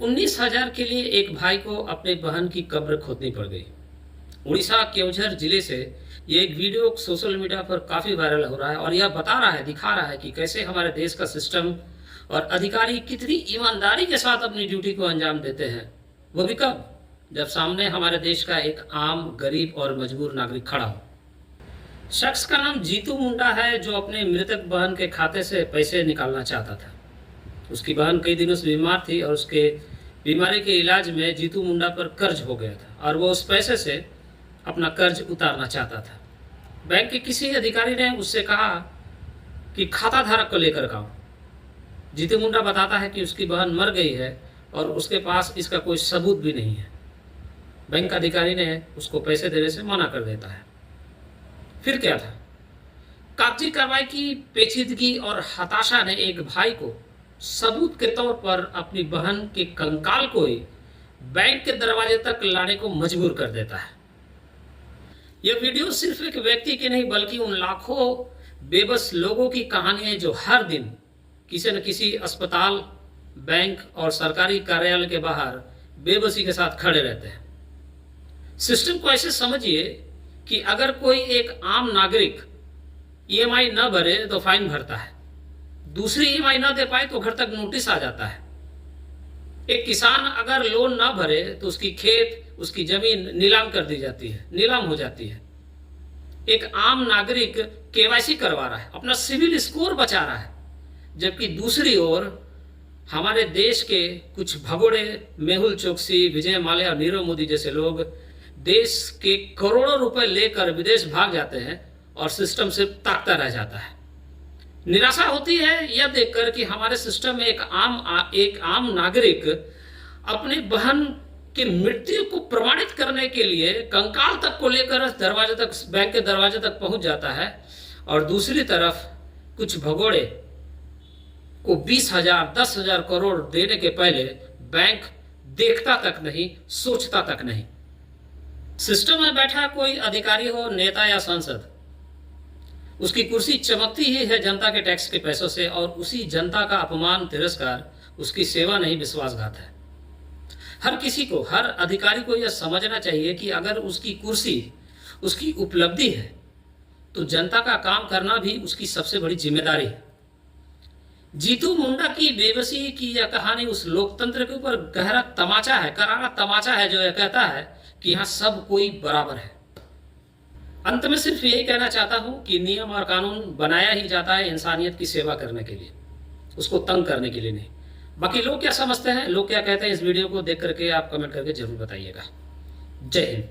19,000 के लिए एक भाई को अपने बहन की कब्र खोदनी पड़ गई। उड़ीसा केवझर जिले से ये एक वीडियो सोशल मीडिया पर काफ़ी वायरल हो रहा है और यह बता रहा है, दिखा रहा है कि कैसे हमारे देश का सिस्टम और अधिकारी कितनी ईमानदारी के साथ अपनी ड्यूटी को अंजाम देते हैं। वो भी कब? जब सामने हमारे देश का एक आम, गरीब और मजबूर नागरिक खड़ा हो। शख्स का नाम जीतू मुंडा है, जो अपने मृतक बहन के खाते से पैसे निकालना चाहता था। उसकी बहन कई दिनों से बीमार थी और उसके बीमारी के इलाज में जीतू मुंडा पर कर्ज हो गया था और वो उस पैसे से अपना कर्ज उतारना चाहता था। बैंक के किसी अधिकारी ने उससे कहा कि खाता धारक को लेकर आओ। जीतू मुंडा बताता है कि उसकी बहन मर गई है और उसके पास इसका कोई सबूत भी नहीं है। बैंक अधिकारी ने उसको पैसे देने से मना कर देता है। फिर क्या था? कागजी कार्रवाई की पेचीदगी और हताशा ने एक भाई को सबूत के तौर पर अपनी बहन के कंकाल को ही बैंक के दरवाजे तक लाने को मजबूर कर देता है। यह वीडियो सिर्फ एक व्यक्ति की नहीं, बल्कि उन लाखों बेबस लोगों की कहानी है जो हर दिन किसी न किसी अस्पताल, बैंक और सरकारी कार्यालय के बाहर बेबसी के साथ खड़े रहते हैं। सिस्टम को ऐसे समझिए कि अगर कोई एक आम नागरिक ईएमआई न भरे तो फाइन भरता है, दूसरी ईएमआई न दे पाए तो घर तक नोटिस आ जाता है। एक किसान अगर लोन न भरे तो उसकी खेत, उसकी जमीन नीलाम कर दी जाती है, नीलाम हो जाती है। एक आम नागरिक केवाईसी करवा रहा है, अपना सिविल स्कोर बचा रहा है, जबकि दूसरी ओर हमारे देश के कुछ भगोड़े, मेहुल चोकसी, विजय माल्या और नीरव मोदी जैसे लोग देश के करोड़ों रुपए लेकर विदेश भाग जाते हैं और सिस्टम से ताकता रह जाता है। निराशा होती है यह देखकर कि हमारे सिस्टम में एक आम नागरिक अपनी बहन की मृत्यु को प्रमाणित करने के लिए कंकाल तक को लेकर दरवाजे तक, बैंक के दरवाजे तक पहुंच जाता है और दूसरी तरफ कुछ भगोड़े को 20,000, 10,000 करोड़ देने के पहले बैंक देखता तक नहीं, सोचता तक नहीं। सिस्टम में बैठा कोई अधिकारी हो, नेता या सांसद, उसकी कुर्सी चमकती ही है जनता के टैक्स के पैसों से, और उसी जनता का अपमान, तिरस्कार उसकी सेवा नहीं, विश्वासघात है। हर किसी को, हर अधिकारी को यह समझना चाहिए कि अगर उसकी कुर्सी उसकी उपलब्धि है तो जनता का काम करना भी उसकी सबसे बड़ी जिम्मेदारी है। जीतू मुंडा की बेबसी की यह कहानी उस लोकतंत्र के ऊपर गहरा तमाचा है, करारा तमाचा है, जो यह कहता है कि यहाँ सब कोई बराबर है। अंत में सिर्फ यही कहना चाहता हूँ कि नियम और कानून बनाया ही जाता है इंसानियत की सेवा करने के लिए, उसको तंग करने के लिए नहीं। बाकी लोग क्या समझते हैं, लोग क्या कहते हैं, इस वीडियो को देख करके आप कमेंट करके जरूर बताइएगा। जय हिंद।